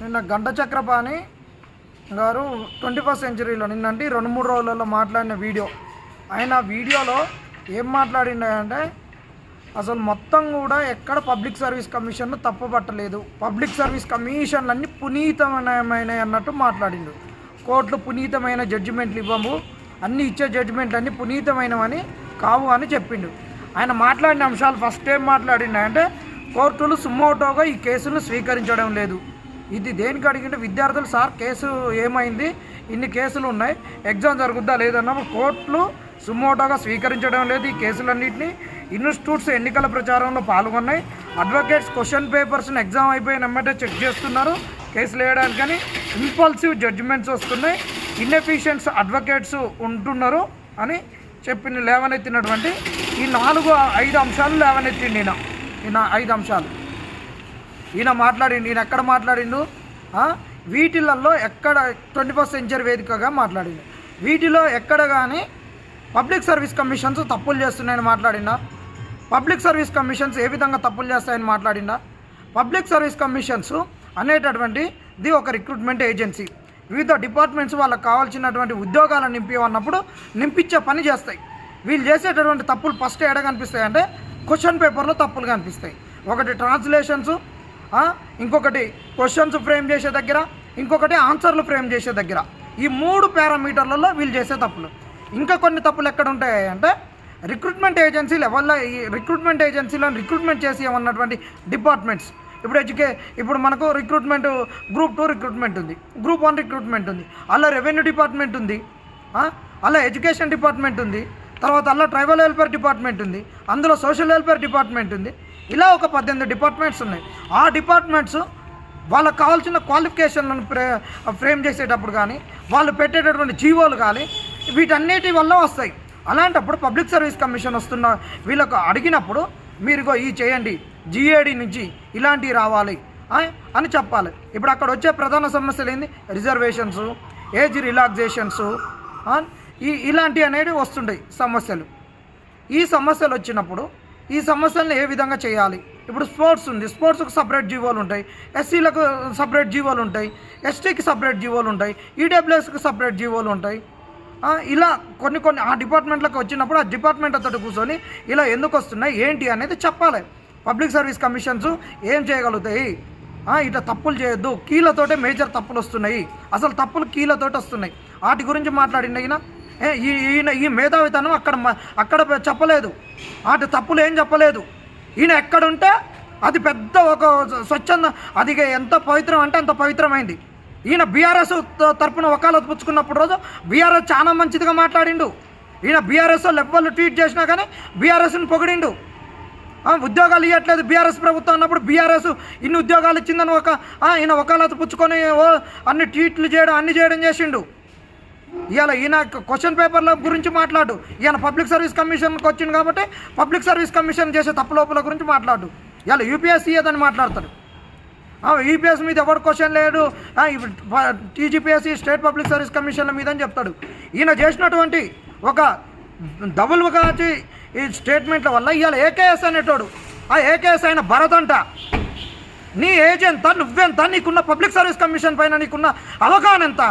నిన్న గంట చక్రపాణి గారు 21st సెంచరీలో నిన్నంటే 2-3 రోజులలో మాట్లాడిన వీడియో. ఆయన వీడియోలో ఏం మాట్లాడిండే అసలు మొత్తం కూడా ఎక్కడ పబ్లిక్ సర్వీస్ కమిషన్ను తప్పుపట్టలేదు, పబ్లిక్ సర్వీస్ కమిషన్లన్నీ పునీతమైన అన్నట్టు మాట్లాడిండు. కోర్టులు పునీతమైన జడ్జిమెంట్లు ఇవ్వము, అన్ని ఇచ్చే జడ్జిమెంట్లు అన్నీ పునీతమైనవని కావు అని చెప్పిండు. ఆయన మాట్లాడిన అంశాలు ఫస్ట్ ఏం మాట్లాడిండే కోర్టులు సుమోటోగా ఈ కేసును స్వీకరించడం లేదు. ఇది దేనికి అడిగింటే విద్యార్థులు సార్ కేసు ఏమైంది, ఇన్ని కేసులు ఉన్నాయి, ఎగ్జామ్ జరుగుద్దా లేదన్నప్పుడు కోర్టులు సుమోటోగా స్వీకరించడం లేదు ఈ కేసులన్నింటినీ. ఇన్స్టిట్యూట్స్ ఎన్నికల ప్రచారంలో పాల్గొన్నాయి, అడ్వకేట్స్ క్వశ్చన్ పేపర్స్ని ఎగ్జామ్ అయిపోయిన వెంబటే చెక్ చేస్తున్నారు కేసులు వేయడానికి, కానీ ఇంపల్సివ్ జడ్జిమెంట్స్ వస్తున్నాయి, ఇన్ఎఫిషియన్స్ అడ్వకేట్స్ ఉంటున్నారు అని చెప్పి లేవనెత్తినటువంటి ఈ 4-5 అంశాలు లేవనెత్తిండి. ఈయన 5 అంశాలు ఈయన మాట్లాడిండు. ఈయన ఎక్కడ మాట్లాడిండు? వీటిలలో ఎక్కడ 21st సెంచరీ వేదికగా మాట్లాడిండు. వీటిలో ఎక్కడ కానీ పబ్లిక్ సర్వీస్ కమిషన్స్ తప్పులు చేస్తున్నాయని మాట్లాడిండా? పబ్లిక్ సర్వీస్ కమిషన్స్ ఏ విధంగా తప్పులు చేస్తాయని మాట్లాడిండా? పబ్లిక్ సర్వీస్ కమిషన్స్ అనేటటువంటిది ఒక రిక్రూట్మెంట్ ఏజెన్సీ. వివిధ డిపార్ట్మెంట్స్ వాళ్ళకి కావాల్సినటువంటి ఉద్యోగాలను నింపివన్నప్పుడు నింపించే పని చేస్తాయి. వీళ్ళు చేసేటటువంటి తప్పులు ఫస్ట్ ఎక్కడ కనిపిస్తాయి అంటే క్వశ్చన్ పేపర్లో తప్పులు కనిపిస్తాయి. ఒకటి ట్రాన్స్లేషన్స్, ఇంకొకటి క్వశ్చన్స్ ఫ్రేమ్ చేసే దగ్గర, ఇంకొకటి ఆన్సర్లు ఫ్రేమ్ చేసే దగ్గర. ఈ 3 పారామీటర్లలో వీళ్ళు చేసే తప్పులు. ఇంకా కొన్ని తప్పులు ఎక్కడ ఉంటాయి అంటే రిక్రూట్మెంట్ ఏజెన్సీ లెవెల్లో ఈ రిక్రూట్మెంట్ ఏజెన్సీలను రిక్రూట్మెంట్ చేసి ఉన్నటువంటి డిపార్ట్మెంట్స్. ఇప్పుడు మనకు రిక్రూట్మెంట్ గ్రూప్ 2 రిక్రూట్మెంట్ ఉంది, గ్రూప్ 1 రిక్రూట్మెంట్ ఉంది, అలా రెవెన్యూ డిపార్ట్మెంట్ ఉంది, అలా ఎడ్యుకేషన్ డిపార్ట్మెంట్ ఉంది, తర్వాత అలా ట్రైబల్ వెల్ఫేర్ డిపార్ట్మెంట్ ఉంది, అందులో సోషల్ వెల్ఫేర్ డిపార్ట్మెంట్ ఉంది. ఇలా ఒక 18 డిపార్ట్మెంట్స్ ఉన్నాయి. ఆ డిపార్ట్మెంట్స్ వాళ్ళకు కావాల్సిన క్వాలిఫికేషన్లను ఫ్రేమ్ చేసేటప్పుడు కానీ వాళ్ళు పెట్టేటటువంటి జీవోలు కానీ వీటన్నిటి వల్ల వస్తాయి. అలాంటప్పుడు పబ్లిక్ సర్వీస్ కమిషన్ వస్తున్న వీళ్ళకు అడిగినప్పుడు మీరు ఈ చేయండి, GAD నుంచి ఇలాంటివి రావాలి అని చెప్పాలి. ఇప్పుడు అక్కడ వచ్చే ప్రధాన సమస్యలు ఏంది? రిజర్వేషన్స్, ఏజ్ రిలాక్సేషన్స్, ఇలాంటివి అనేవి వస్తుంటాయి సమస్యలు. ఈ సమస్యలు వచ్చినప్పుడు ఈ సమస్యలను ఏ విధంగా చేయాలి? ఇప్పుడు స్పోర్ట్స్ ఉంది, స్పోర్ట్స్కి సపరేట్ జీవోలు ఉంటాయి, SCలకు సపరేట్ జీవోలు ఉంటాయి, STకి సపరేట్ జీవోలు ఉంటాయి, EWSకి సపరేట్ జీవోలు ఉంటాయి. ఇలా కొన్ని ఆ డిపార్ట్మెంట్లకు వచ్చినప్పుడు ఆ డిపార్ట్మెంట్ అతడు కూర్చొని ఇలా ఎందుకు వస్తున్నాయి ఏంటి అనేది చెప్పాలి. పబ్లిక్ సర్వీస్ కమిషన్స్ ఏం చేయగలుగుతాయి? ఇట్లా తప్పులు చేయొద్దు, కీలతోటే మేజర్ తప్పులు వస్తున్నాయి, అసలు తప్పులు కీలతోటి వస్తున్నాయి, వాటి గురించి మాట్లాడింది ఈయన. ఈ మేధావితనం అక్కడ చెప్పలేదు, వాటి తప్పులు ఏం చెప్పలేదు. ఈయన ఎక్కడుంటే అది పెద్ద ఒక స్వచ్ఛంద, అది ఎంత పవిత్రం అంటే అంత పవిత్రమైంది. ఈయన బీఆర్ఎస్ తరపున వకాలత్ పుచ్చుకున్నప్పుడు రోజు బీఆర్ఎస్ చాలా మంచిదిగా మాట్లాడిండు. ఈయన బీఆర్ఎస్ లెవెల్ ట్వీట్ చేసినా కానీ బీఆర్ఎస్ని పొగిడిండు. ఉద్యోగాలు ఇవ్వట్లేదు బీఆర్ఎస్ ప్రభుత్వం అన్నప్పుడు బీఆర్ఎస్ ఇన్ని ఉద్యోగాలు ఇచ్చిందని ఈయన వకాలత్ పుచ్చుకొని అన్ని ట్వీట్లు చేయడం అన్ని చేయడం చేసిండు. ఇవాళ ఈయన క్వశ్చన్ పేపర్ల గురించి మాట్లాడు, ఈయన పబ్లిక్ సర్వీస్ కమిషన్కి వచ్చింది కాబట్టి పబ్లిక్ సర్వీస్ కమిషన్ చేసే తప్పులోపుల గురించి మాట్లాడు. ఇవాళ UPSC ఏదని మాట్లాడతాడు. UPS మీద ఎవరు క్వశ్చన్ లేడు, TGPSC స్టేట్ పబ్లిక్ సర్వీస్ కమిషన్ల మీద అని చెప్తాడు. ఈయన చేసినటువంటి ఒక డబుల్గా ఈ స్టేట్మెంట్ల వల్ల ఇవాళ AKS అనేటోడు, ఆ AKS అయిన భరత్ అంట, నీ ఏజ్ ఎంత, నువ్వెంత, నీకున్న పబ్లిక్ సర్వీస్ కమిషన్ పైన నీకున్న అవగాహన ఎంత?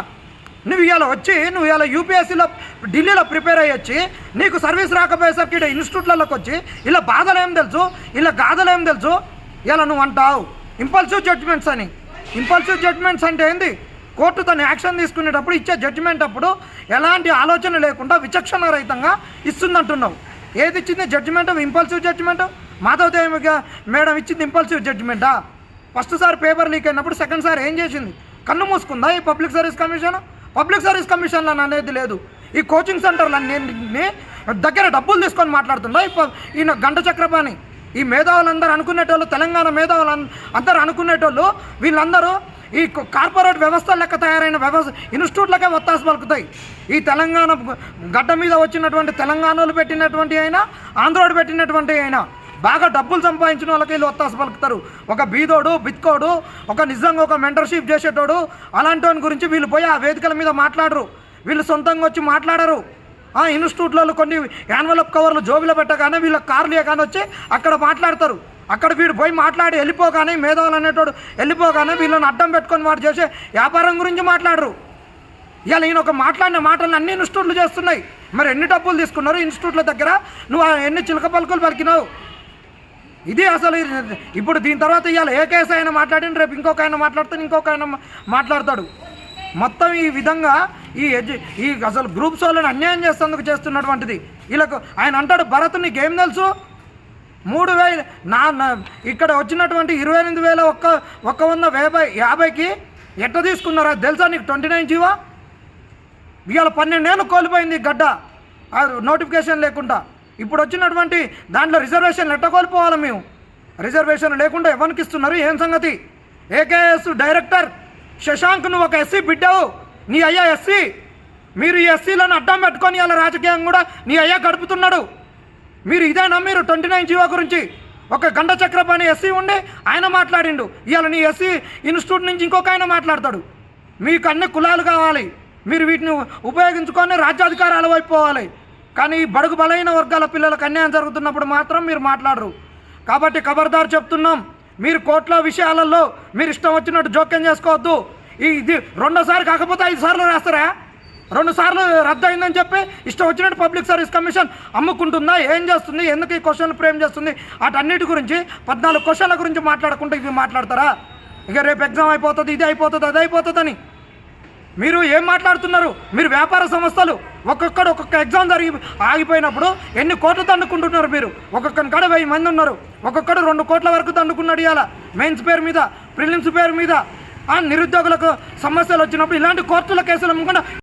నువ్వు ఇవాళ UPSCలో ఢిల్లీలో ప్రిపేర్ అయ్యి వచ్చి నీకు సర్వీస్ రాకపోయేసరికి ఇక్కడ ఇన్స్టిట్యూట్లలోకి వచ్చి ఇలా బాధలు ఏం తెలుసు, ఇలా గాథలు ఏం తెలుసు? ఇలా నువ్వు అంటావు ఇంపల్సివ్ జడ్జిమెంట్స్ అని. ఇంపల్సివ్ జడ్జిమెంట్స్ అంటే ఏంది? కోర్టు తను యాక్షన్ తీసుకునేటప్పుడు ఇచ్చే జడ్జిమెంట్ అప్పుడు ఎలాంటి ఆలోచన లేకుండా విచక్షణ రహితంగా ఇస్తుందంటున్నావు. ఏది ఇచ్చింది judgement? Impulsive judgement. Madhavadevi madam ఇచ్చింది ఇంపల్సివ్ జడ్జిమెంటా? ఫస్ట్ సారి పేపర్ లీక్ అయినప్పుడు సెకండ్ సారి ఏం చేసింది? కన్ను మూసుకుందా ఈ public service commission? Public service కమిషన్లు అనేది లేదు. ఈ కోచింగ్ సెంటర్లన్నీ దగ్గర డబ్బులు తీసుకొని మాట్లాడుతుందా ఈయన గంట చక్రపాణి? ఈ మేధావులందరూ అనుకునేటోళ్ళు, తెలంగాణ మేధావులు అందరూ అనుకునేటోళ్ళు వీళ్ళందరూ ఈ కార్పొరేట్ వ్యవస్థ లెక్క తయారైన ఇన్స్టిట్యూట్లకే ఒత్తాసు పలుకుతాయి. ఈ తెలంగాణ గడ్డ మీద వచ్చినటువంటి తెలంగాణలో పెట్టినటువంటి అయినా, ఆంధ్రోడు పెట్టినటువంటి అయినా బాగా డబ్బులు సంపాదించిన వాళ్ళకి వీళ్ళు ఒత్తాసు పలుకుతారు. ఒక బీదోడు, బిత్కోడు, ఒక నిజంగా ఒక మెంటర్షిప్ చేసేటోడు అలాంటి వాని గురించి వీళ్ళు పోయి ఆ వేదికల మీద మాట్లాడరు. వీళ్ళు సొంతంగా వచ్చి మాట్లాడరు. ఇన్స్టిట్యూట్లలో కొన్ని యాన్వలప్ కవర్లు జోబిలో పెట్టగానే వీళ్ళ కార్లు కానీ వచ్చి అక్కడ మాట్లాడతారు. అక్కడ వీడు పోయి మాట్లాడి వెళ్ళిపోగానే మేధావులు అనేటోడు వెళ్ళిపోగానే వీళ్ళని అడ్డం పెట్టుకొని వాడు చేసే వ్యాపారం గురించి మాట్లాడరు. ఇవాళ ఈయన ఒక మాట్లాడిన మాటలను అన్ని ఇన్స్టిట్యూట్లు చేస్తున్నాయి. మరి ఎన్ని డబ్బులు తీసుకున్నారు ఇన్స్టిట్యూట్ల దగ్గర? నువ్వు ఎన్ని చిలక పలుకులు పలికినావు? ఇది అసలు ఇప్పుడు దీని తర్వాత ఇవాళ ఏ కేసు ఆయన మాట్లాడిన రేపు ఇంకొక ఆయన మాట్లాడుతాడు, ఇంకొక ఆయన మాట్లాడతాడు. మొత్తం ఈ విధంగా ఈ అసలు గ్రూప్స్ వాళ్ళని అన్యాయం చేసేందుకు చేస్తున్నటువంటిది. వీళ్ళకు ఆయన అంటాడు, భరత్ నీకేం తెలుసు? 3,000 ఇక్కడ వచ్చినటువంటి 28,150కి ఎట్లా తీసుకున్నారా తెలుసా నీకు? 29 జీవో ఇవాళ 12 ఏళ్ళు కోల్పోయింది గడ్డ నోటిఫికేషన్ లేకుండా. ఇప్పుడు వచ్చినటువంటి దాంట్లో రిజర్వేషన్లు ఎట్లా కోల్పోవాలి మేము? రిజర్వేషన్ లేకుండా ఎవరికి ఇస్తున్నారు? ఏం సంగతి? ఏకేఎస్ డైరెక్టర్ శశాంక్ నువ్వు ఒక ఎస్సీ బిడ్డవు, నీ అయ్యా ఎస్సీ. మీరు ఈ ఎస్సీలను అడ్డం పెట్టుకొని ఇలా రాజకీయం కూడా నీ అయ్యా గడుపుతున్నాడు. మీరు ఇదేనా మీరు 29 జీవో గురించి? ఒక గంట చక్రపాణి ఎస్సీ ఉండి ఆయన మాట్లాడిండు. ఇవాళ నీ ఎస్సీ ఇన్స్టిట్యూట్ నుంచి ఇంకొక ఆయన మాట్లాడతాడు. మీకు అన్ని కులాలు కావాలి, మీరు వీటిని ఉపయోగించుకొని రాజ్యాధికారాల వైపు పోవాలి. కానీ ఈ బడుగు బలైన వర్గాల పిల్లలకు అన్యాయం జరుగుతున్నప్పుడు మాత్రం మీరు మాట్లాడరు. కాబట్టి ఖబర్దార్ చెప్తున్నాం, మీరు కోర్టుల విషయాలలో మీరు ఇష్టం వచ్చినట్టు జోక్యం చేసుకోవద్దు. ఇది రెండోసారి కాకపోతే 5 సార్లు రాస్తారా? 2 సార్లు రద్దు అయిందని చెప్పి ఇష్టం వచ్చినట్టు పబ్లిక్ సర్వీస్ కమిషన్ అమ్ముకుంటుందా? ఏం చేస్తుంది? ఎందుకు ఈ క్వశ్చన్లు ఫ్రేమ్ చేస్తుంది? వాటన్నిటి గురించి 14 క్వశ్చన్ల గురించి మాట్లాడుకుంటే ఇవి మాట్లాడతారా? ఇక రేపు ఎగ్జామ్ అయిపోతుంది, ఇది అయిపోతుంది, అది అయిపోతుందని మీరు ఏం మాట్లాడుతున్నారు? మీరు వ్యాపార సంస్థలు ఒక్కొక్క ఎగ్జామ్ జరిగి ఆగిపోయినప్పుడు ఎన్ని కోట్లు దండుకుంటున్నారు మీరు? ఒక్కొక్కరి కాడ 1000 మంది ఉన్నారు, ఒక్కొక్కడు 2 కోట్ల వరకు దండుకున్నాడు. ఇవాళ మెయిన్స్ పేరు మీద, ప్రిలిమ్స్ పేరు మీద నిరుద్యోగులకు సమస్యలు వచ్చినప్పుడు ఇలాంటి కోర్టుల కేసులు అమ్ముకుండా